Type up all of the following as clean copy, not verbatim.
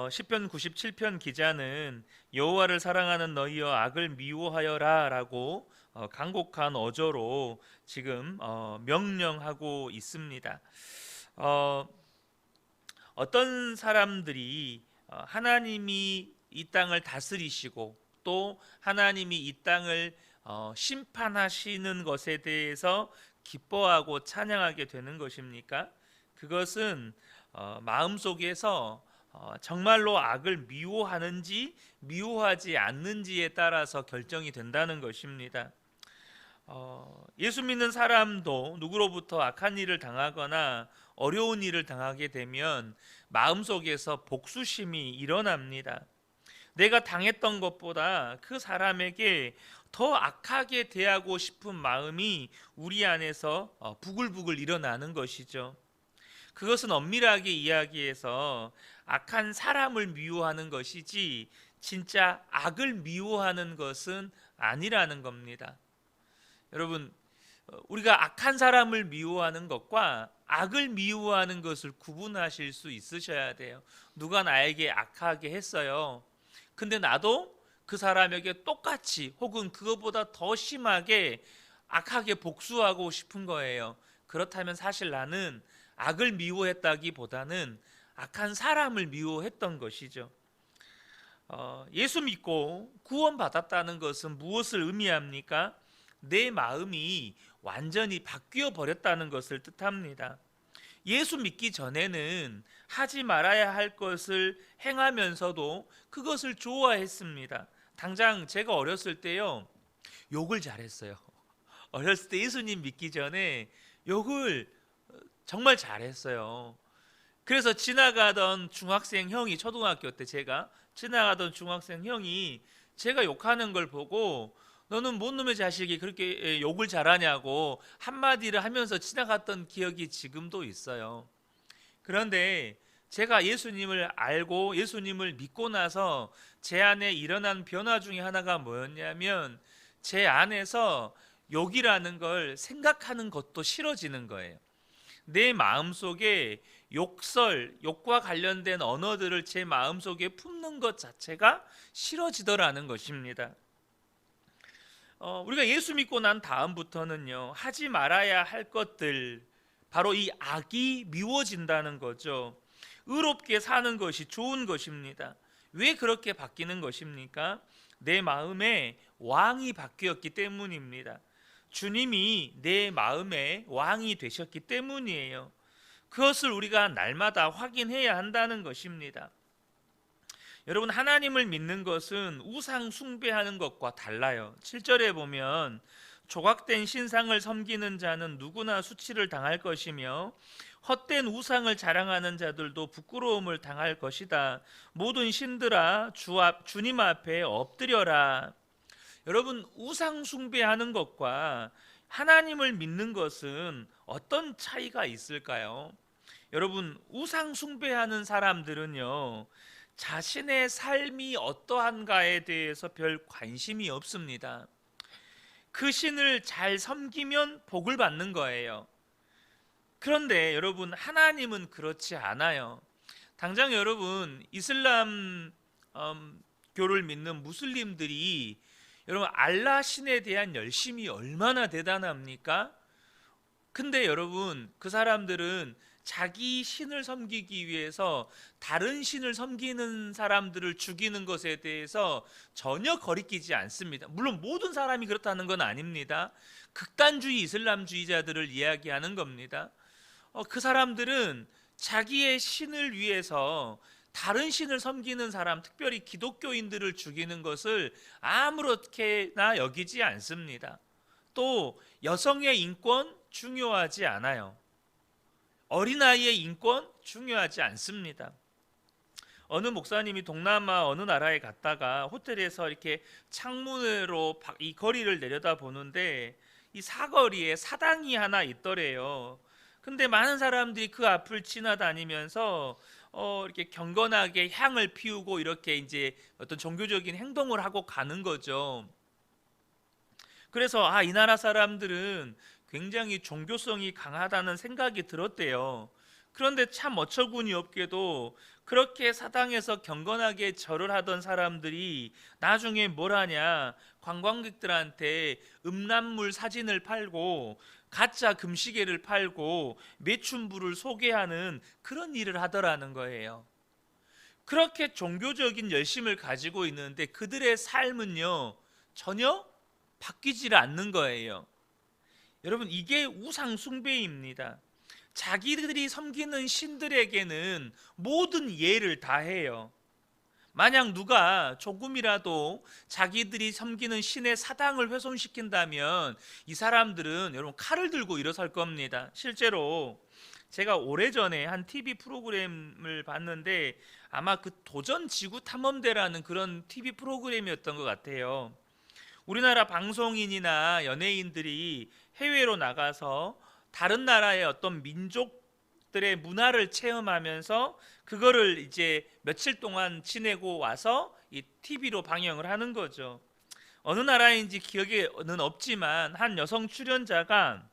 시편 97편 기자는 여호와를 사랑하는 너희여 악을 미워하여라라고 간곡한 어조로 지금 명령하고 있습니다. 어, 어떤 사람들이 하나님이 이 땅을 다스리시고 또 하나님이 이 땅을 심판하시는 것에 대해서 기뻐하고 찬양하게 되는 것입니까? 그것은 마음속에서 정말로 악을 미워하는지 미워하지 않는지에 따라서 결정이 된다는 것입니다. 예수 믿는 사람도 누구로부터 악한 일을 당하거나 어려운 일을 당하게 되면 마음속에서 복수심이 일어납니다. 내가 당했던 것보다 그 사람에게 더 악하게 대하고 싶은 마음이 우리 안에서 부글부글 일어나는 것이죠. 그것은 엄밀하게 이야기해서 악한 사람을 미워하는 것이지 진짜 악을 미워하는 것은 아니라는 겁니다. 여러분, 우리가 악한 사람을 미워하는 것과 악을 미워하는 것을 구분하실 수 있으셔야 돼요. 누가 나에게 악하게 했어요. 근데 나도 그 사람에게 똑같이 혹은 그것보다 더 심하게 악하게 복수하고 싶은 거예요. 그렇다면 사실 나는 악을 미워했다기보다는 악한 사람을 미워했던 것이죠. 예수 믿고 구원받았다는 것은 무엇을 의미합니까? 내 마음이 완전히 바뀌어 버렸다는 것을 뜻합니다. 예수 믿기 전에는 하지 말아야 할 것을 행하면서도 그것을 좋아했습니다. 당장 제가 어렸을 때요, 욕을 잘했어요. 어렸을 때 예수님 믿기 전에 욕을 정말 잘했어요. 그래서 지나가던 중학생 형이, 초등학교 때 제가 지나가던 중학생 형이 제가 욕하는 걸 보고 너는 뭔 놈의 자식이 그렇게 욕을 잘하냐고 한마디를 하면서 지나갔던 기억이 지금도 있어요. 그런데 제가 예수님을 알고 예수님을 믿고 나서 제 안에 일어난 변화 중에 하나가 뭐였냐면 제 안에서 욕이라는 걸 생각하는 것도 싫어지는 거예요. 내 마음속에 욕과 관련된 언어들을 제 마음속에 품는 것 자체가 싫어지더라는 것입니다. 우리가 예수 믿고 난 다음부터는요, 하지 말아야 할 것들, 바로 이 악이 미워진다는 거죠. 의롭게 사는 것이 좋은 것입니다. 왜 그렇게 바뀌는 것입니까? 내 마음에 왕이 바뀌었기 때문입니다. 주님이 내 마음에 왕이 되셨기 때문이에요. 그것을 우리가 날마다 확인해야 한다는 것입니다. 여러분, 하나님을 믿는 것은 우상 숭배하는 것과 달라요. 7절에 보면 조각된 신상을 섬기는 자는 누구나 수치를 당할 것이며 헛된 우상을 자랑하는 자들도 부끄러움을 당할 것이다. 모든 신들아 주님 앞에 엎드려라. 여러분, 우상 숭배하는 것과 하나님을 믿는 것은 어떤 차이가 있을까요? 여러분, 우상 숭배하는 사람들은요, 자신의 삶이 어떠한가에 대해서 별 관심이 없습니다. 그 신을 잘 섬기면 복을 받는 거예요. 그런데 여러분, 하나님은 그렇지 않아요. 당장 여러분, 이슬람 교를 믿는 무슬림들이 여러분, 알라 신에 대한 열심이 얼마나 대단합니까? 근데 여러분, 그 사람들은 자기 신을 섬기기 위해서 다른 신을 섬기는 사람들을 죽이는 것에 대해서 전혀 거리끼지 않습니다. 물론 모든 사람이 그렇다는 건 아닙니다. 극단주의 이슬람주의자들을 이야기하는 겁니다. 그 사람들은 자기의 신을 위해서 다른 신을 섬기는 사람, 특별히 기독교인들을 죽이는 것을 아무렇게나 여기지 않습니다. 또 여성의 인권 중요하지 않아요. 어린아이의 인권 중요하지 않습니다. 어느 목사님이 동남아 어느 나라에 갔다가 호텔에서 이렇게 창문으로 이 거리를 내려다 보는데 이 사거리에 사당이 하나 있더래요. 근데 많은 사람들이 그 앞을 지나다니면서 이렇게 경건하게 향을 피우고 이렇게 이제 어떤 종교적인 행동을 하고 가는 거죠. 그래서 이 나라 사람들은 굉장히 종교성이 강하다는 생각이 들었대요. 그런데 참 어처구니 없게도 그렇게 사당에서 경건하게 절을 하던 사람들이 나중에 뭘 하냐, 관광객들한테 음란물 사진을 팔고 가짜 금시계를 팔고 매춘부를 소개하는 그런 일을 하더라는 거예요. 그렇게 종교적인 열심을 가지고 있는데 그들의 삶은요 전혀 바뀌지를 않는 거예요. 여러분, 이게 우상 숭배입니다. 자기들이 섬기는 신들에게는 모든 예를 다해요. 만약 누가 조금이라도 자기들이 섬기는 신의 사당을 훼손시킨다면 이 사람들은 여러분 칼을 들고 일어설 겁니다. 실제로 제가 오래전에 한 TV 프로그램을 봤는데 아마 그 도전 지구 탐험대라는 그런 TV 프로그램이었던 것 같아요. 우리나라 방송인이나 연예인들이 해외로 나가서 다른 나라의 어떤 민족들의 문화를 체험하면서 그거를 이제 며칠 동안 지내고 와서 이 TV로 방영을 하는 거죠. 어느 나라인지 기억에는 없지만 한 여성 출연자가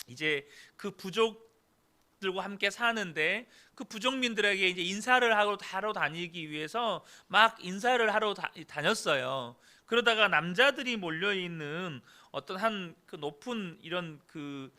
이제 그 부족들과 함께 사는데 그 부족민들에게 이제 인사를 하러 다니기 위해서 막 인사를 하러 다녔어요. 그러다가 남자들이 몰려 있는 어떤 한 그 높은 이런 그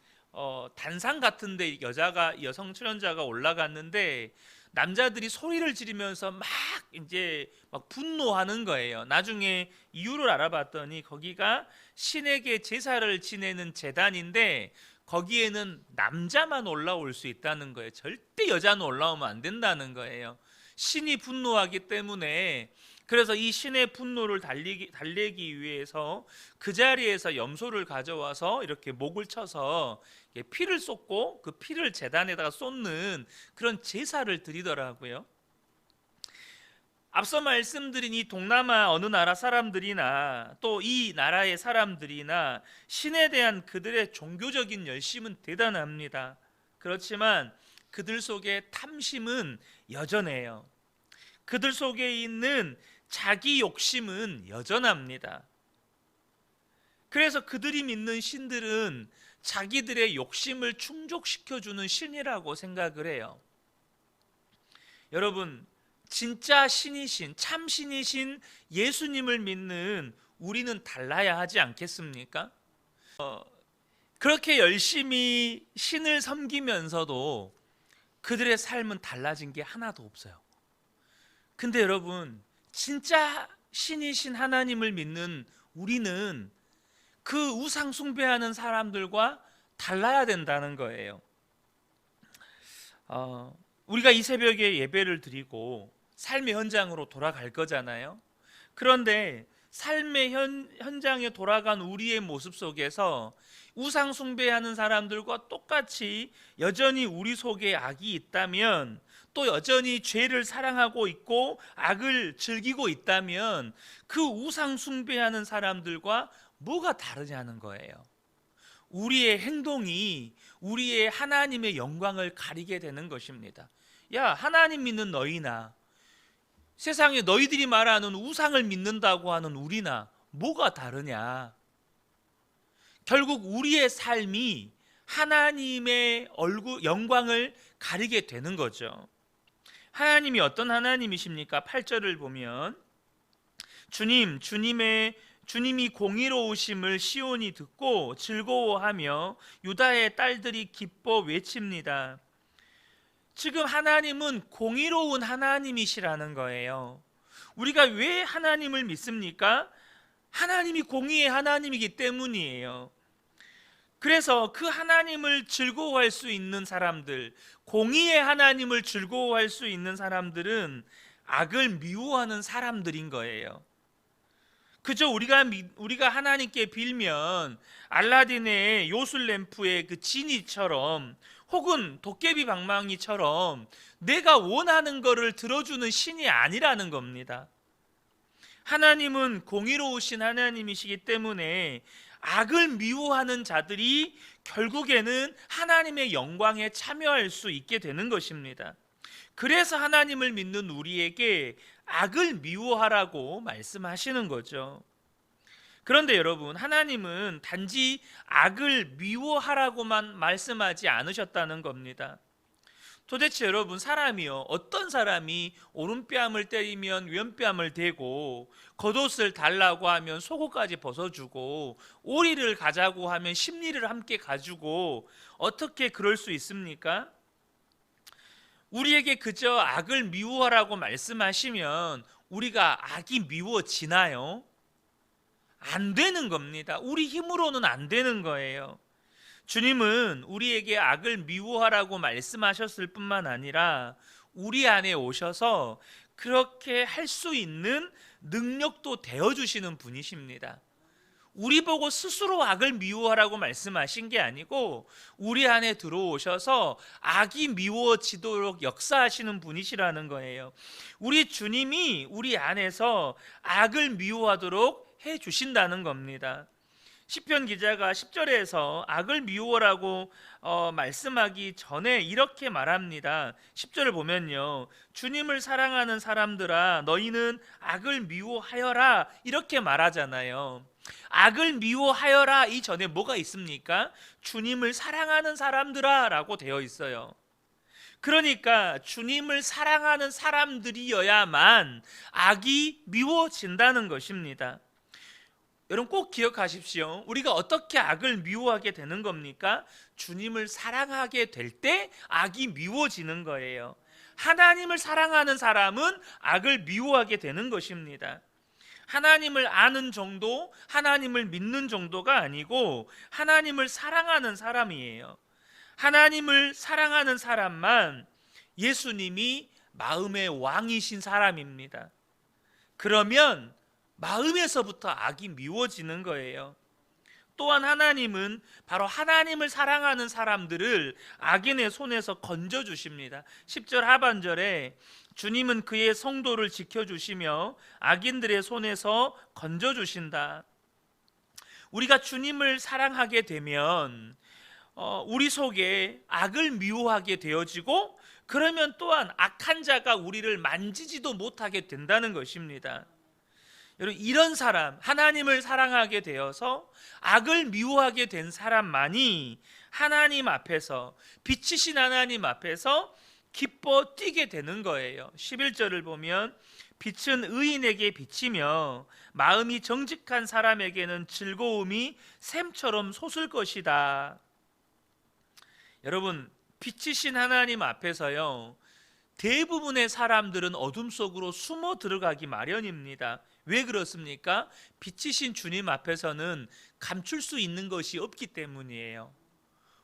단상 같은데 여성 출연자가 올라갔는데 남자들이 소리를 지르면서 막 이제 막 분노하는 거예요. 나중에 이유를 알아봤더니 거기가 신에게 제사를 지내는 제단인데 거기에는 남자만 올라올 수 있다는 거예요. 절대 여자는 올라오면 안 된다는 거예요. 신이 분노하기 때문에. 그래서 이 신의 분노를 달래기 위해서 그 자리에서 염소를 가져와서 이렇게 목을 쳐서 피를 쏟고 그 피를 제단에다가 쏟는 그런 제사를 드리더라고요. 앞서 말씀드린 이 동남아 어느 나라 사람들이나 또 이 나라의 사람들이나 신에 대한 그들의 종교적인 열심은 대단합니다. 그렇지만 그들 속에 탐심은 여전해요. 그들 속에 있는 자기 욕심은 여전합니다. 그래서 그들이 믿는 신들은 자기들의 욕심을 충족시켜주는 신이라고 생각을 해요. 여러분, 진짜 신이신, 참 신이신 예수님을 믿는 우리는 달라야 하지 않겠습니까? 그렇게 열심히 신을 섬기면서도 그들의 삶은 달라진 게 하나도 없어요. 근데 여러분, 진짜 신이신 하나님을 믿는 우리는 그 우상 숭배하는 사람들과 달라야 된다는 거예요. 우리가 이 새벽에 예배를 드리고 삶의 현장으로 돌아갈 거잖아요. 그런데 삶의 현장에 돌아간 우리의 모습 속에서 우상 숭배하는 사람들과 똑같이 여전히 우리 속에 악이 있다면, 또 여전히 죄를 사랑하고 있고 악을 즐기고 있다면 그 우상 숭배하는 사람들과 뭐가 다르냐는 거예요. 우리의 행동이 우리의 하나님의 영광을 가리게 되는 것입니다. 야, 하나님 믿는 너희나 세상에 너희들이 말하는 우상을 믿는다고 하는 우리나 뭐가 다르냐? 결국 우리의 삶이 하나님의 영광을 가리게 되는 거죠. 하나님이 어떤 하나님이십니까? 8절을 보면 주님이 공의로우심을 시온이 듣고 즐거워하며 유다의 딸들이 기뻐 외칩니다. 지금 하나님은 공의로운 하나님이시라는 거예요. 우리가 왜 하나님을 믿습니까? 하나님이 공의의 하나님이기 때문이에요. 그래서 그 하나님을 즐거워할 수 있는 사람들, 공의의 하나님을 즐거워할 수 있는 사람들은 악을 미워하는 사람들인 거예요. 그저 우리가 하나님께 빌면 알라딘의 요술램프의 그 지니처럼 혹은 도깨비 방망이처럼 내가 원하는 거를 들어주는 신이 아니라는 겁니다. 하나님은 공의로우신 하나님이시기 때문에 악을 미워하는 자들이 결국에는 하나님의 영광에 참여할 수 있게 되는 것입니다. 그래서 하나님을 믿는 우리에게 악을 미워하라고 말씀하시는 거죠. 그런데 여러분, 하나님은 단지 악을 미워하라고만 말씀하지 않으셨다는 겁니다. 도대체 여러분, 사람이요, 어떤 사람이 오른뺨을 때리면 왼뺨을 대고, 겉옷을 달라고 하면 속옷까지 벗어주고, 오리를 가자고 하면 십리를 함께 가지고, 어떻게 그럴 수 있습니까? 우리에게 그저 악을 미워하라고 말씀하시면 우리가 악이 미워지나요? 안 되는 겁니다. 우리 힘으로는 안 되는 거예요. 주님은 우리에게 악을 미워하라고 말씀하셨을 뿐만 아니라 우리 안에 오셔서 그렇게 할 수 있는 능력도 되어주시는 분이십니다. 우리 보고 스스로 악을 미워하라고 말씀하신 게 아니고 우리 안에 들어오셔서 악이 미워지도록 역사하시는 분이시라는 거예요. 우리 주님이 우리 안에서 악을 미워하도록 해 주신다는 겁니다. 시편 기자가 10절에서 악을 미워라고 말씀하기 전에 이렇게 말합니다. 10절을 보면요, 주님을 사랑하는 사람들아 너희는 악을 미워하여라, 이렇게 말하잖아요. 악을 미워하여라 이전에 뭐가 있습니까? 주님을 사랑하는 사람들아 라고 되어 있어요. 그러니까 주님을 사랑하는 사람들이어야만 악이 미워진다는 것입니다. 여러분 꼭 기억하십시오. 우리가 어떻게 악을 미워하게 되는 겁니까? 주님을 사랑하게 될 때 악이 미워지는 거예요. 하나님을 사랑하는 사람은 악을 미워하게 되는 것입니다. 하나님을 아는 정도, 하나님을 믿는 정도가 아니고 하나님을 사랑하는 사람이에요. 하나님을 사랑하는 사람만 예수님이 마음의 왕이신 사람입니다. 그러면 마음에서부터 악이 미워지는 거예요. 또한 하나님은 바로 하나님을 사랑하는 사람들을 악인의 손에서 건져주십니다. 10절 하반절에 주님은 그의 성도를 지켜주시며 악인들의 손에서 건져주신다. 우리가 주님을 사랑하게 되면 우리 속에 악을 미워하게 되어지고, 그러면 또한 악한 자가 우리를 만지지도 못하게 된다는 것입니다. 여러분, 이런 사람, 하나님을 사랑하게 되어서 악을 미워하게 된 사람만이 하나님 앞에서, 빛이신 하나님 앞에서 기뻐 뛰게 되는 거예요. 11절을 보면 빛은 의인에게 비치며 마음이 정직한 사람에게는 즐거움이 샘처럼 솟을 것이다. 여러분, 빛이신 하나님 앞에서요, 대부분의 사람들은 어둠 속으로 숨어 들어가기 마련입니다. 왜 그렇습니까? 빛이신 주님 앞에서는 감출 수 있는 것이 없기 때문이에요.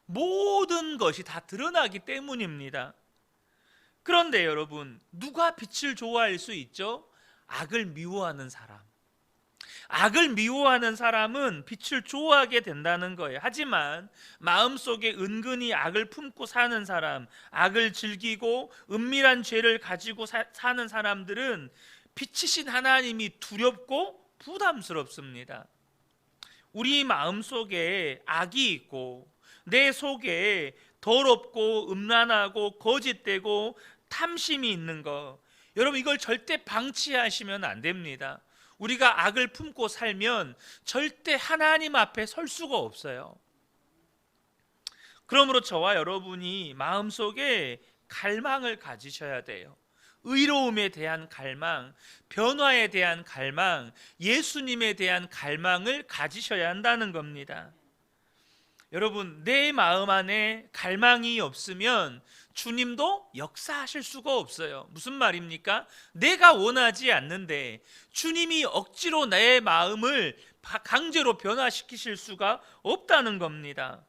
모든 것이 다 드러나기 때문입니다. 그런데 여러분, 누가 빛을 좋아할 수 있죠? 악을 미워하는 사람. 악을 미워하는 사람은 빛을 좋아하게 된다는 거예요. 하지만 마음속에 은근히 악을 품고 사는 사람, 악을 즐기고 은밀한 죄를 가지고 사는 사람들은 빛이신 하나님이 두렵고 부담스럽습니다. 우리 마음속에 악이 있고 내 속에 더럽고 음란하고 거짓되고 탐심이 있는 거, 여러분 이걸 절대 방치하시면 안 됩니다. 우리가 악을 품고 살면 절대 하나님 앞에 설 수가 없어요. 그러므로 저와 여러분이 마음속에 갈망을 가지셔야 돼요. 의로움에 대한 갈망, 변화에 대한 갈망, 예수님에 대한 갈망을 가지셔야 한다는 겁니다. 여러분, 내 마음 안에 갈망이 없으면 주님도 역사하실 수가 없어요. 무슨 말입니까? 내가 원하지 않는데 주님이 억지로 내 마음을 강제로 변화시키실 수가 없다는 겁니다.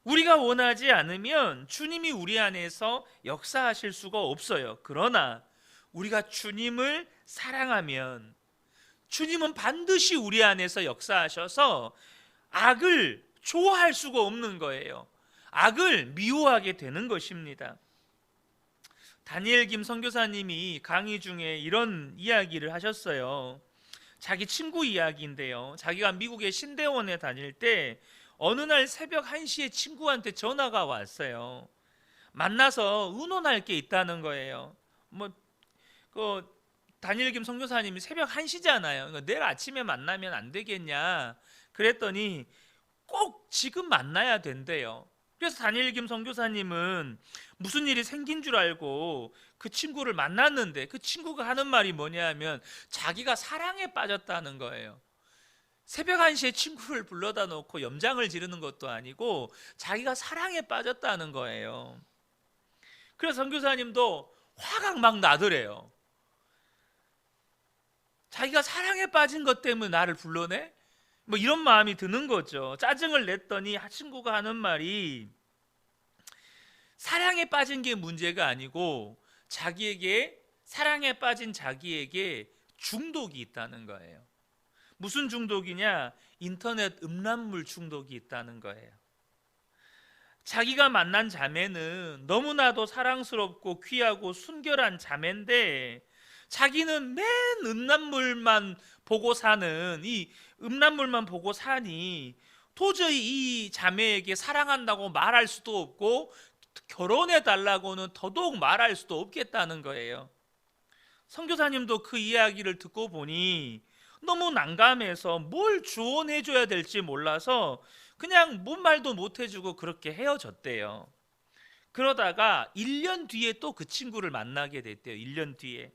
우리가 원하지 않으면 주님이 우리 안에서 역사하실 수가 없어요. 그러나 우리가 주님을 사랑하면 주님은 반드시 우리 안에서 역사하셔서 악을 좋아할 수가 없는 거예요. 악을 미워하게 되는 것입니다. 다니엘 김 선교사님이 강의 중에 이런 이야기를 하셨어요. 자기 친구 이야기인데요, 자기가 미국의 신대원에 다닐 때 어느 날 새벽 1시에 친구한테 전화가 왔어요. 만나서 의논할 게 있다는 거예요. 다니엘 김 선교사님이 새벽 1시잖아요. 내일 아침에 만나면 안 되겠냐 그랬더니 꼭 지금 만나야 된대요. 그래서 다니엘 김 선교사님은 무슨 일이 생긴 줄 알고 그 친구를 만났는데 그 친구가 하는 말이 뭐냐 하면 자기가 사랑에 빠졌다는 거예요. 새벽 1시에 친구를 불러다 놓고 염장을 지르는 것도 아니고 자기가 사랑에 빠졌다는 거예요. 그래서 선교사님도 화가 막 나더래요. 자기가 사랑에 빠진 것 때문에 나를 불러내? 뭐 이런 마음이 드는 거죠. 짜증을 냈더니 친구가 하는 말이 사랑에 빠진 게 문제가 아니고 자기에게 사랑에 빠진 자기에게 중독이 있다는 거예요. 무슨 중독이냐? 인터넷 음란물 중독이 있다는 거예요. 자기가 만난 자매는 너무나도 사랑스럽고 귀하고 순결한 자매인데 자기는 맨 음란물만 보고 사는 이 음란물만 보고 사니 도저히 이 자매에게 사랑한다고 말할 수도 없고 결혼해 달라고는 더더욱 말할 수도 없겠다는 거예요. 선교사님도 그 이야기를 듣고 보니 너무 난감해서 뭘 조언해 줘야 될지 몰라서 그냥 뭔 말도 못 해주고 그렇게 헤어졌대요. 그러다가 1년 뒤에 또 그 친구를 만나게 됐대요. 1년 뒤에.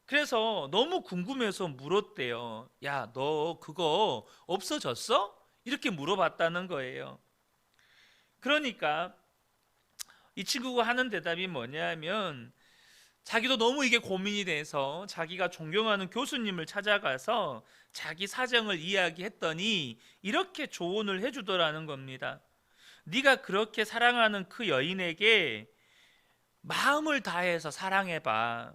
그래서 너무 궁금해서 물었대요. 야, 너 그거 없어졌어? 이렇게 물어봤다는 거예요. 그러니까 이 친구가 하는 대답이 뭐냐면 자기도 너무 이게 고민이 돼서 자기가 존경하는 교수님을 찾아가서 자기 사정을 이야기했더니 이렇게 조언을 해주더라는 겁니다. 네가 그렇게 사랑하는 그 여인에게 마음을 다해서 사랑해봐.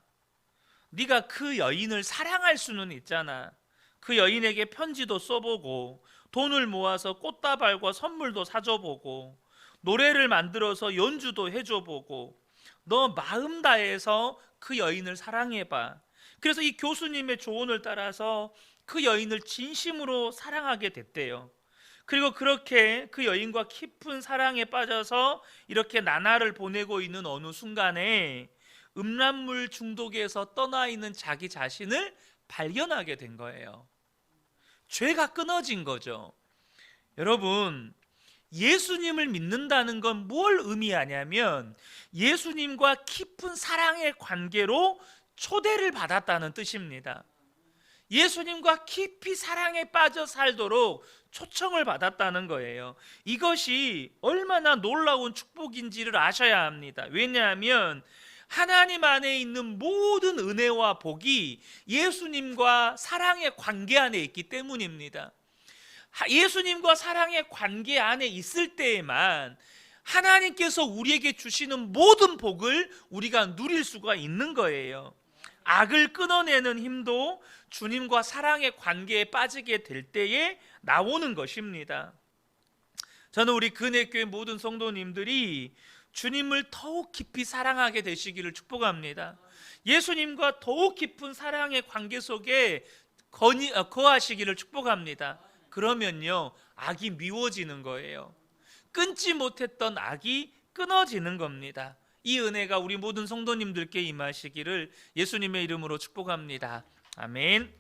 네가 그 여인을 사랑할 수는 있잖아. 그 여인에게 편지도 써보고 돈을 모아서 꽃다발과 선물도 사줘보고 노래를 만들어서 연주도 해줘보고 너 마음 다해서 그 여인을 사랑해봐. 그래서 이 교수님의 조언을 따라서 그 여인을 진심으로 사랑하게 됐대요. 그리고 그렇게 그 여인과 깊은 사랑에 빠져서 이렇게 나날을 보내고 있는 어느 순간에 음란물 중독에서 떠나 있는 자기 자신을 발견하게 된 거예요. 죄가 끊어진 거죠. 여러분, 예수님을 믿는다는 건 뭘 의미하냐면 예수님과 깊은 사랑의 관계로 초대를 받았다는 뜻입니다. 예수님과 깊이 사랑에 빠져 살도록 초청을 받았다는 거예요. 이것이 얼마나 놀라운 축복인지를 아셔야 합니다. 왜냐하면 하나님 안에 있는 모든 은혜와 복이 예수님과 사랑의 관계 안에 있기 때문입니다. 예수님과 사랑의 관계 안에 있을 때에만 하나님께서 우리에게 주시는 모든 복을 우리가 누릴 수가 있는 거예요. 악을 끊어내는 힘도 주님과 사랑의 관계에 빠지게 될 때에 나오는 것입니다. 저는 우리 근혜교회 모든 성도님들이 주님을 더욱 깊이 사랑하게 되시기를 축복합니다. 예수님과 더욱 깊은 사랑의 관계 속에 거하시기를 축복합니다. 그러면요, 악이 미워지는 거예요. 끊지 못했던 악이 끊어지는 겁니다. 이 은혜가 우리 모든 성도님들께 임하시기를 예수님의 이름으로 축복합니다. 아멘.